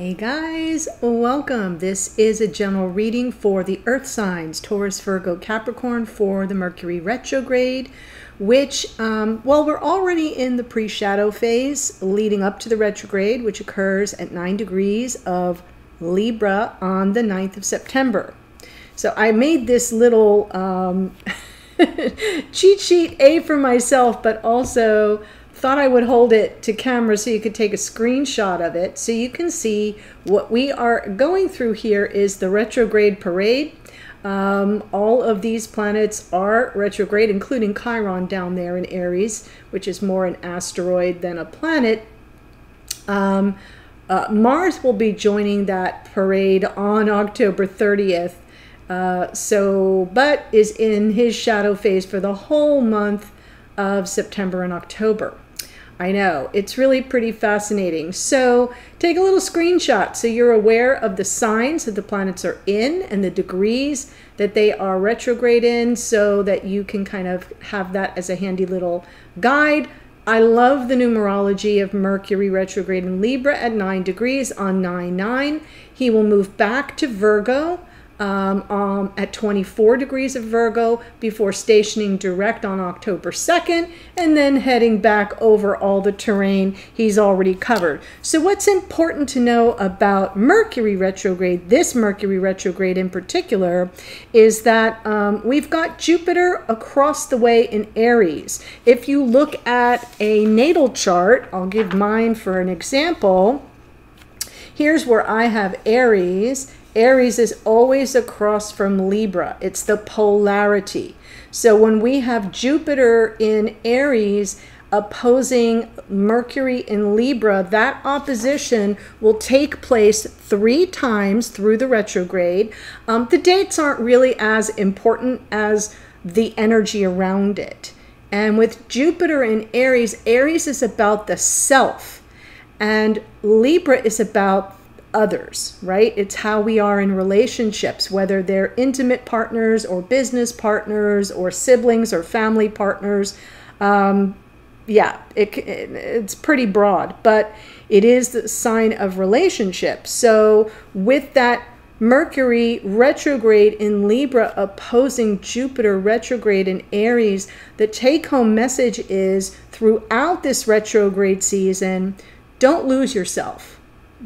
Hey guys, welcome. This is a general reading for the earth signs, Taurus, Virgo, Capricorn, for the Mercury retrograde, which, well, we're already in the pre-shadow phase leading up to the retrograde, which occurs at 9 degrees of Libra on the 9th of September. So I made this little cheat sheet, A, for myself, but also thought I would hold it to camera so you could take a screenshot of it so you can see what we are going through. Here is the retrograde parade. All of these planets are retrograde, including Chiron down there in Aries, which is more an asteroid than a planet. Mars will be joining that parade on October 30th, but is in his shadow phase for the whole month of September and October. I know, it's really pretty fascinating. So take a little screenshot so you're aware of the signs that the planets are in and the degrees that they are retrograde in, so that you can kind of have that as a handy little guide. I love the numerology of Mercury retrograde in Libra at 9 degrees on 9/9. He will move back to Virgo at 24 degrees of Virgo before stationing direct on October 2nd, and then heading back over all the terrain he's already covered. So what's important to know about Mercury retrograde, this Mercury retrograde in particular, is that we've got Jupiter across the way in Aries. If you look at a natal chart, I'll give mine for an example. Here's where I have Aries. Aries is always across from Libra. It's the polarity. So when we have Jupiter in Aries opposing Mercury in Libra, that opposition will take place 3 times through the retrograde. The dates aren't really as important as the energy around it. And with Jupiter in Aries, Aries is about the self, and Libra is about others, right? It's how we are in relationships, whether they're intimate partners or business partners or siblings or family partners. Yeah, it's pretty broad, but it is the sign of relationships. So with that Mercury retrograde in Libra opposing Jupiter retrograde in Aries, the take-home message is, throughout this retrograde season, don't lose yourself.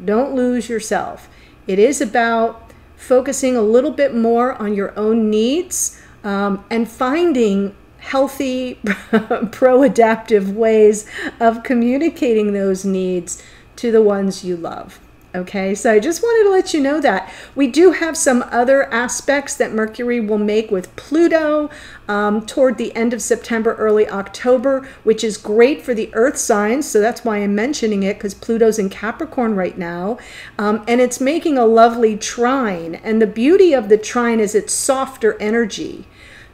Don't lose yourself. It is about focusing a little bit more on your own needs and finding healthy, pro-adaptive ways of communicating those needs to the ones you love. Okay, so I just wanted to let you know that. We do have some other aspects that Mercury will make with Pluto toward the end of September, early October, which is great for the earth signs. So that's why I'm mentioning it, because Pluto's in Capricorn right now. And it's making a lovely trine. And the beauty of the trine is its softer energy.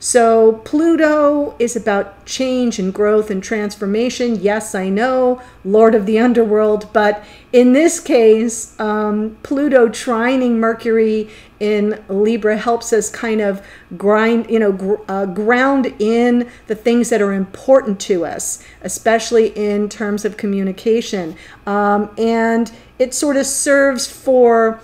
So Pluto is about change and growth and transformation. Yes, I know, Lord of the Underworld, but in this case, Pluto trining Mercury in Libra helps us kind of ground in the things that are important to us, especially in terms of communication. And it sort of serves for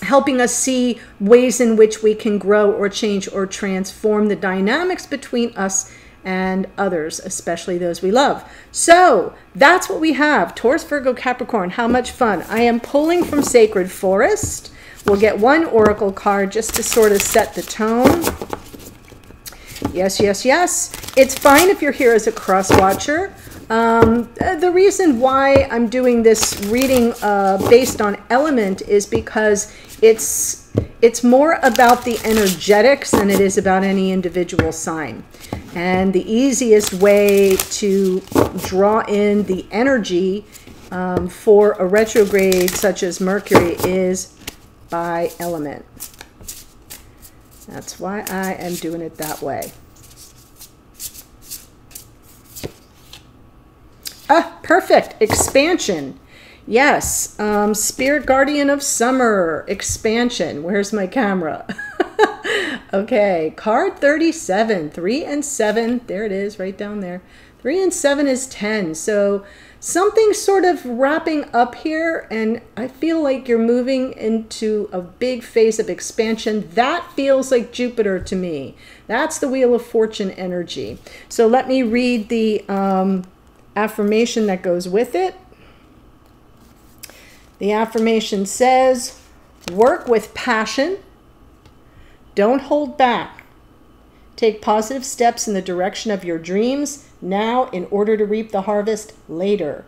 helping us see ways in which we can grow or change or transform the dynamics between us and others, especially those we love. So that's what we have. Taurus, Virgo, Capricorn. How much fun. I am pulling from Sacred Forest. We'll get one oracle card just to sort of set the tone. Yes, yes, yes. It's fine if you're here as a cross watcher. The reason why I'm doing this reading based on element is because it's more about the energetics than it is about any individual sign. And the easiest way to draw in the energy for a retrograde such as Mercury is by element. That's why I am doing it that way. Ah, perfect. Expansion. Yes. Spirit Guardian of Summer. Expansion. Where's my camera? Okay. Card 37. 3 and 7. There it is, right down there. 3 and 7 is 10. So something sort of wrapping up here, and I feel like you're moving into a big phase of expansion. That feels like Jupiter to me. That's the Wheel of Fortune energy. So let me read the affirmation that goes with it. The affirmation says, work with passion. Don't hold back. Take positive steps in the direction of your dreams now in order to reap the harvest later.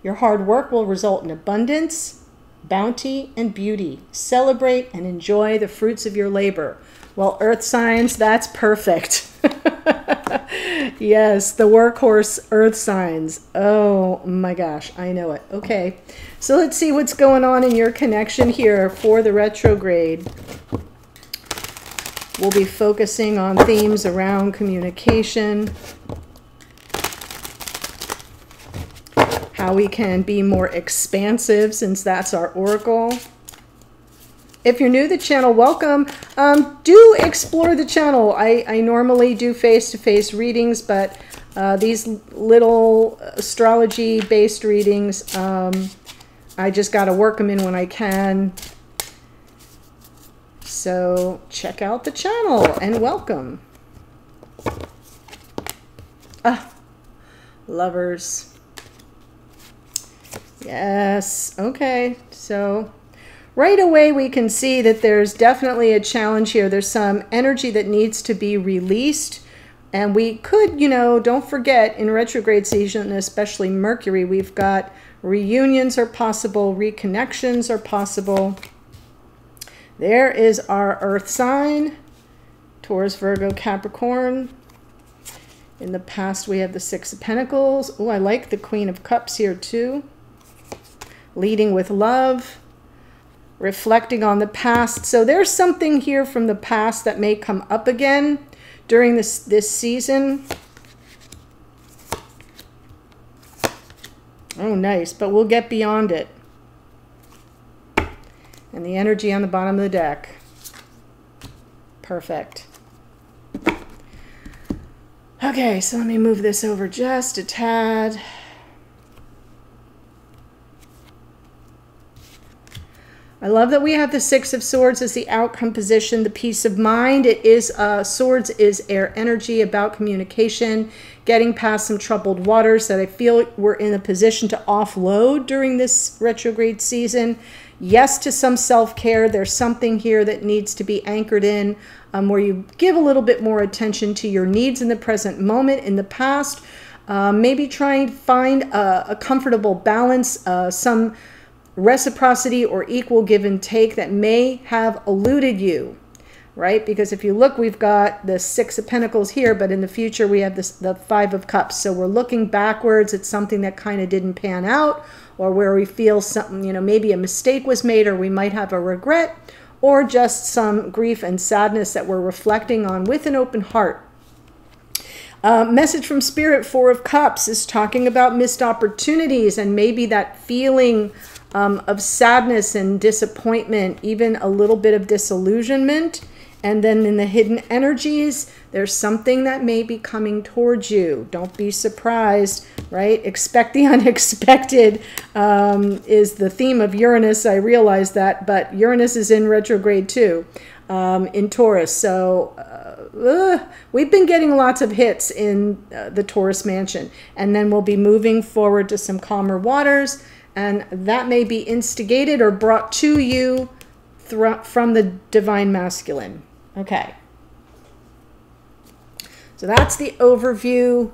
Your hard work will result in abundance, bounty, and beauty. Celebrate and enjoy the fruits of your labor. Well, earth signs, that's perfect. Yes, the workhorse earth signs. Oh my gosh, I know it. Okay, so let's see what's going on in your connection here for the retrograde. We'll be focusing on themes around communication, how we can be more expansive since that's our oracle. If you're new to the channel, welcome. Do explore the channel. I normally do face-to-face readings, but these little astrology-based readings, I just got to work them in when I can. So check out the channel and welcome. Lovers. Yes. Okay. So right away we can see that there's definitely a challenge here. There's some energy that needs to be released. And we could, you know, don't forget in retrograde season, especially Mercury, we've got reunions are possible, reconnections are possible. There is our earth sign, Taurus Virgo Capricorn. In the past we have the Six of Pentacles. Oh, I like the Queen of Cups here too. Leading with love, reflecting on the past. So there's something here from the past that may come up again during this season. Oh, nice, but we'll get beyond it. And the energy on the bottom of the deck. Perfect. Okay, so let me move this over just a tad. I love that we have the Six of Swords as the outcome position, the peace of mind. It is, Swords is air energy, about communication, getting past some troubled waters that I feel we're in a position to offload during this retrograde season. Yes to some self-care. There's something here that needs to be anchored in, where you give a little bit more attention to your needs in the present moment. In the past, maybe try and find a comfortable balance, some reciprocity or equal give and take that may have eluded you, right? Because if you look, we've got the Six of Pentacles here, but in the future we have the Five of Cups. So we're looking backwards at something that kind of didn't pan out, or where we feel something, you know, maybe a mistake was made, or we might have a regret, or just some grief and sadness that we're reflecting on with an open heart. Message from Spirit, Four of Cups, is talking about missed opportunities and maybe that feeling of sadness and disappointment, even a little bit of disillusionment. And then in the hidden energies, there's something that may be coming towards you. Don't be surprised, right? Expect the unexpected is the theme of Uranus. I realize that, but Uranus is in retrograde too, in Taurus. So we've been getting lots of hits in the Taurus mansion. And then we'll be moving forward to some calmer waters. And that may be instigated or brought to you from the divine masculine. Okay. So that's the overview.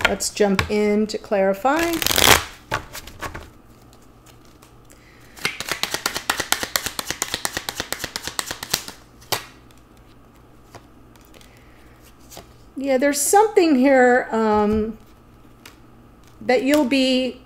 Let's jump in to clarify. Yeah, there's something here that you'll be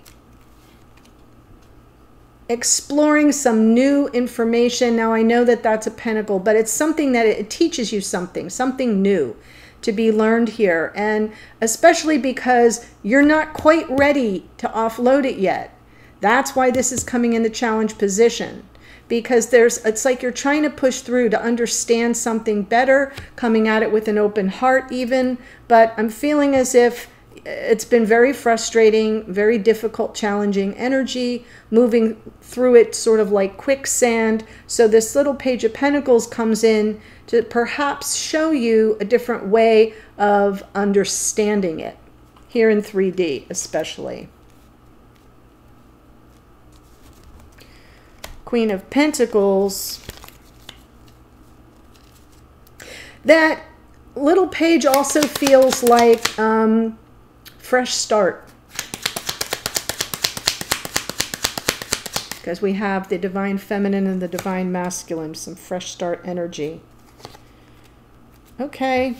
exploring some new information. Now, I know that that's a pentacle, but it's something that it teaches you something new to be learned here. And especially because you're not quite ready to offload it yet. That's why this is coming in the challenge position, because it's like you're trying to push through to understand something better, coming at it with an open heart even. But I'm feeling as if it's been very frustrating, very difficult, challenging energy, moving through it sort of like quicksand. So this little Page of Pentacles comes in to perhaps show you a different way of understanding it, here in 3D especially. Queen of Pentacles. That little page also feels like fresh start, because we have the divine feminine and the divine masculine, some fresh start energy. Okay.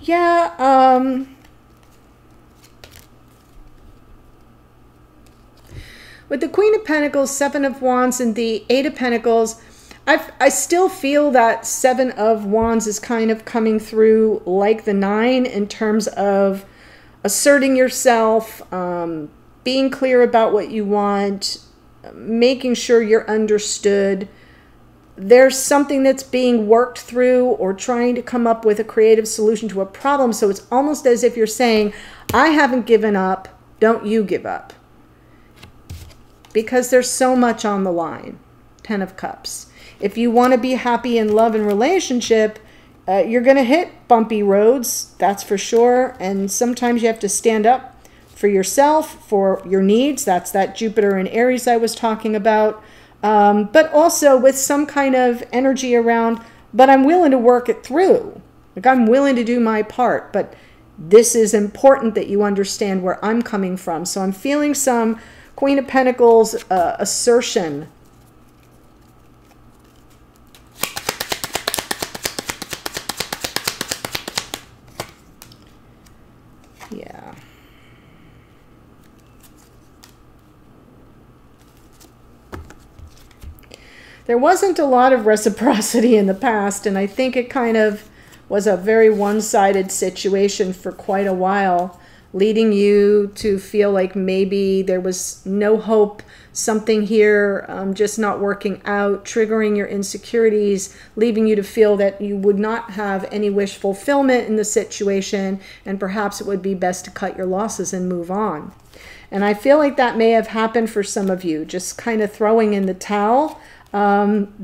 Yeah, with the Queen of Pentacles, Seven of Wands, and the Eight of Pentacles, I still feel that Seven of Wands is kind of coming through like the Nine in terms of asserting yourself, being clear about what you want, making sure you're understood. There's something that's being worked through, or trying to come up with a creative solution to a problem. So it's almost as if you're saying, I haven't given up, don't you give up. Because there's so much on the line. Ten of Cups. If you want to be happy in love and relationship, you're going to hit bumpy roads, that's for sure. And sometimes you have to stand up for yourself, for your needs. That's that Jupiter and Aries I was talking about. But also with some kind of energy around, but I'm willing to work it through. Like, I'm willing to do my part, but this is important that you understand where I'm coming from. So I'm feeling some Queen of Pentacles assertion. Yeah. There wasn't a lot of reciprocity in the past, and I think it kind of was a very one-sided situation for quite a while, leading you to feel like maybe there was no hope, something here just not working out, triggering your insecurities, leaving you to feel that you would not have any wish fulfillment in the situation, and perhaps it would be best to cut your losses and move on. And I feel like that may have happened for some of you, just kind of throwing in the towel.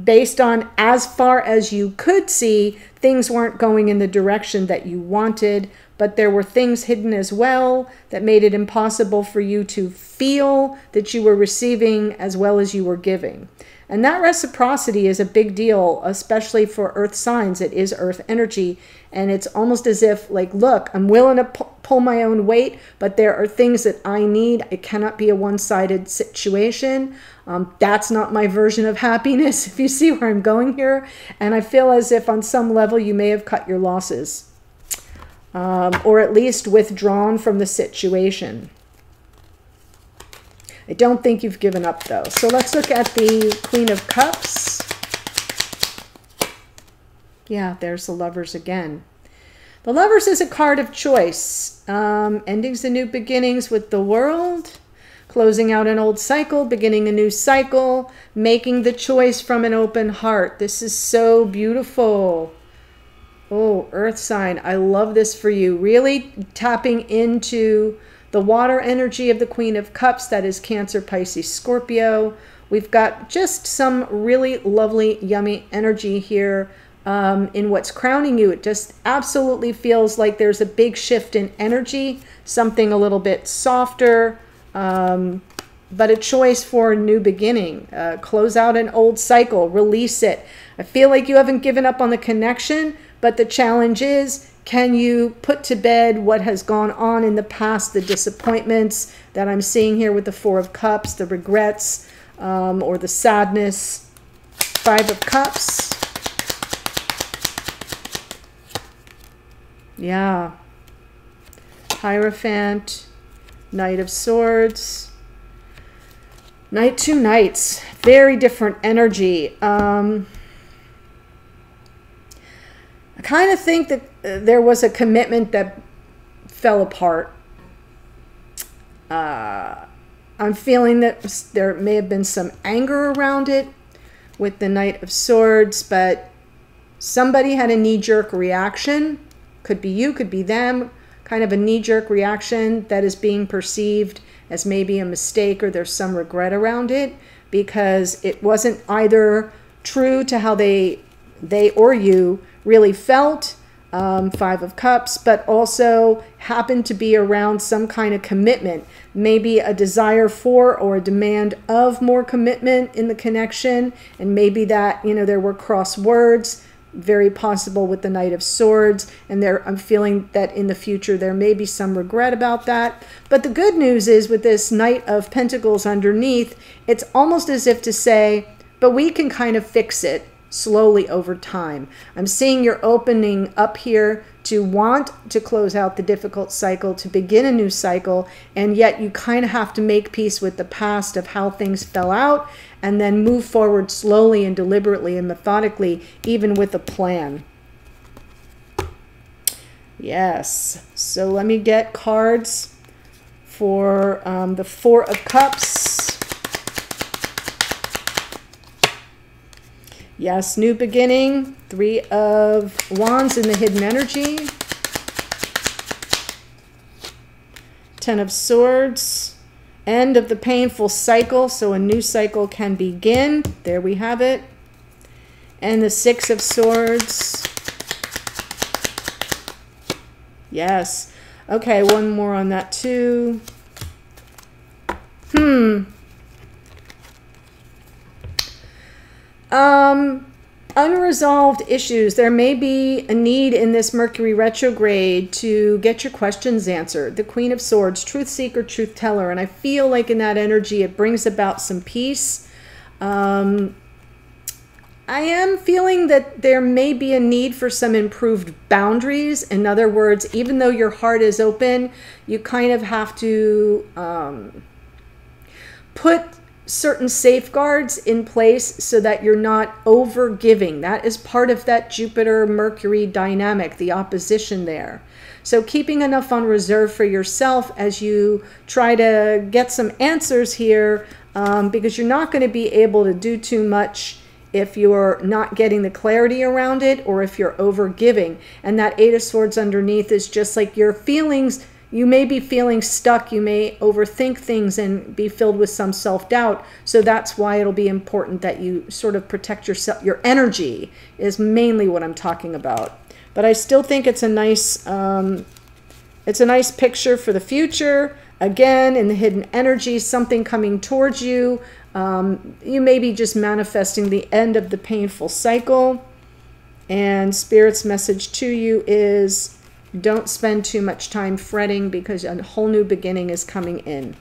Based on, as far as you could see, things weren't going in the direction that you wanted, but there were things hidden as well that made it impossible for you to feel that you were receiving as well as you were giving. And that reciprocity is a big deal, especially for earth signs. It is earth energy, and it's almost as if, like, look, I'm willing to pull my own weight, but there are things that I need. It cannot be a one-sided situation. That's not my version of happiness, if you see where I'm going here. And I feel as if on some level you may have cut your losses, or at least withdrawn from the situation. I don't think you've given up, though. So let's look at the Queen of Cups. Yeah, there's the Lovers again. The Lovers is a card of choice. Endings and new beginnings with the World. Closing out an old cycle, beginning a new cycle. Making the choice from an open heart. This is so beautiful. Oh, Earth sign. I love this for you. Really tapping into the water energy of the Queen of Cups. That is Cancer, Pisces, Scorpio. We've got just some really lovely, yummy energy here in what's crowning you. It just absolutely feels like there's a big shift in energy, something a little bit softer, but a choice for a new beginning. Close out an old cycle, release it. I feel like you haven't given up on the connection, but the challenge is, can you put to bed what has gone on in the past, the disappointments that I'm seeing here with the Four of Cups, the regrets, or the sadness. Five of Cups. Yeah. Hierophant. Knight of Swords. Knight, two Knights. Very different energy. I kind of think that there was a commitment that fell apart. I'm I'm feeling that there may have been some anger around it with the Knight of Swords, but somebody had a knee-jerk reaction. Could be you, could be them. Kind of a knee-jerk reaction that is being perceived as maybe a mistake, or there's some regret around it because it wasn't either true to how they or you really felt, Five of Cups, but also happened to be around some kind of commitment, maybe a desire for or a demand of more commitment in the connection, and maybe that, you know, there were cross words, very possible with the Knight of Swords, and I'm feeling that in the future there may be some regret about that. But the good news is with this Knight of Pentacles underneath, it's almost as if to say, but we can kind of fix it slowly over time. I'm seeing you're opening up here to want to close out the difficult cycle, to begin a new cycle, and yet you kind of have to make peace with the past of how things fell out and then move forward slowly and deliberately and methodically, even with a plan. Yes. So let me get cards for the Four of Cups. Yes, new beginning. Three of Wands in the hidden energy. Ten of Swords. End of the painful cycle, so a new cycle can begin. There we have it. And the Six of Swords. Yes. Okay, one more on that too. Unresolved issues. There may be a need in this Mercury retrograde to get your questions answered. The Queen of Swords, truth seeker, truth teller. And I feel like in that energy, it brings about some peace. I am feeling that there may be a need for some improved boundaries. In other words, even though your heart is open, you kind of have to put certain safeguards in place so that you're not over giving. That is part of that Jupiter-Mercury dynamic, the opposition there. So keeping enough on reserve for yourself as you try to get some answers here, because you're not going to be able to do too much if you're not getting the clarity around it, or if you're over giving. And that Eight of Swords underneath is just like your feelings. You may be feeling stuck. You may overthink things and be filled with some self-doubt. So that's why it'll be important that you sort of protect yourself. Your energy is mainly what I'm talking about. But I still think it's a nice picture for the future. Again, in the hidden energy, something coming towards you. You may be just manifesting the end of the painful cycle. And Spirit's message to you is, don't spend too much time fretting, because a whole new beginning is coming in.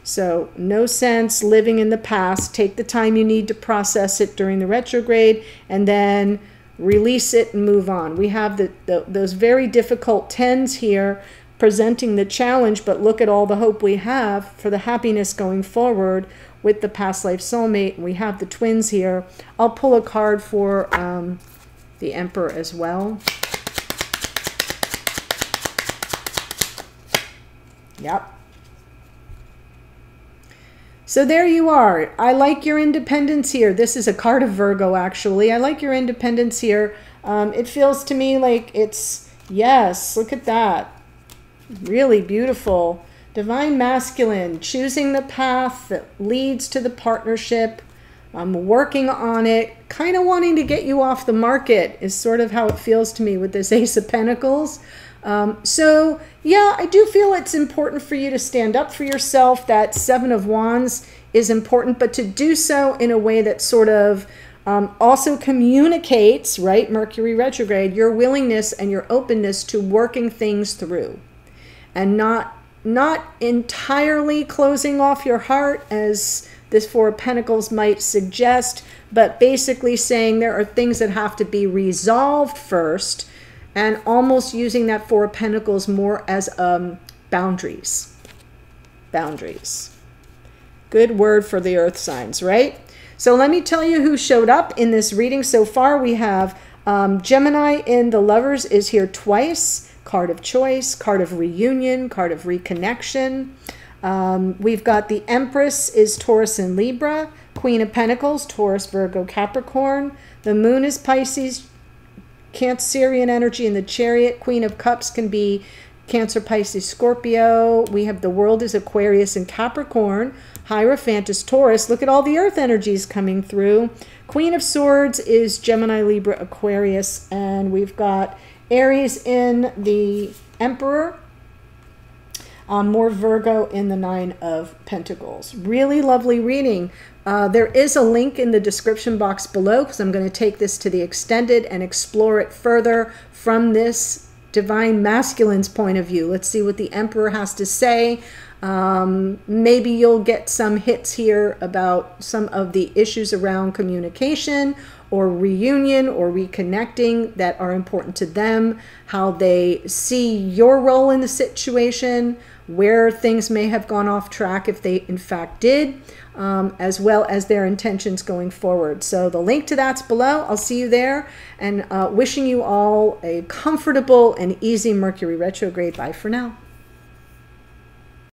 So no sense living in the past. Take the time you need to process it during the retrograde, and then release it and move on. We have those very difficult tens here presenting the challenge, but look at all the hope we have for the happiness going forward with the past life soulmate. We have the twins here. I'll pull a card for the Emperor as well. Yep. So there you are. I like your independence here. This is a card of Virgo, actually. I like your independence here. It feels to me like it's, yes, look at that. Really beautiful. Divine Masculine, choosing the path that leads to the partnership. I'm working on it. Kind of wanting to get you off the market is sort of how it feels to me with this Ace of Pentacles. So yeah, I do feel it's important for you to stand up for yourself. That Seven of Wands is important, but to do so in a way that sort of also communicates, right, Mercury retrograde, your willingness and your openness to working things through, and not entirely closing off your heart as this Four of Pentacles might suggest, but basically saying there are things that have to be resolved first, and almost using that Four of Pentacles more as boundaries. Boundaries. Good word for the earth signs, right? So let me tell you who showed up in this reading so far. We have Gemini in the Lovers is here twice. Card of choice, card of reunion, card of reconnection. We've got the Empress is Taurus and Libra. Queen of Pentacles, Taurus, Virgo, Capricorn. The Moon is Pisces, Cancerian energy in the Chariot. Queen of Cups can be Cancer, Pisces, Scorpio. We have the World is Aquarius and Capricorn. Hierophant is Taurus. Look at all the earth energies coming through. Queen of Swords is Gemini, Libra, Aquarius. And we've got Aries in the Emperor. More Virgo in the Nine of Pentacles. Really lovely reading. There is a link in the description box below because I'm going to take this to the extended and explore it further from this divine masculine's point of view. Let's see what the Emperor has to say. Maybe you'll get some hits here about some of the issues around communication or reunion or reconnecting that are important to them, how they see your role in the situation, where things may have gone off track if they in fact did, as well as their intentions going forward. So the link to that's below. I'll see you there, and wishing you all a comfortable and easy Mercury retrograde. Bye for now.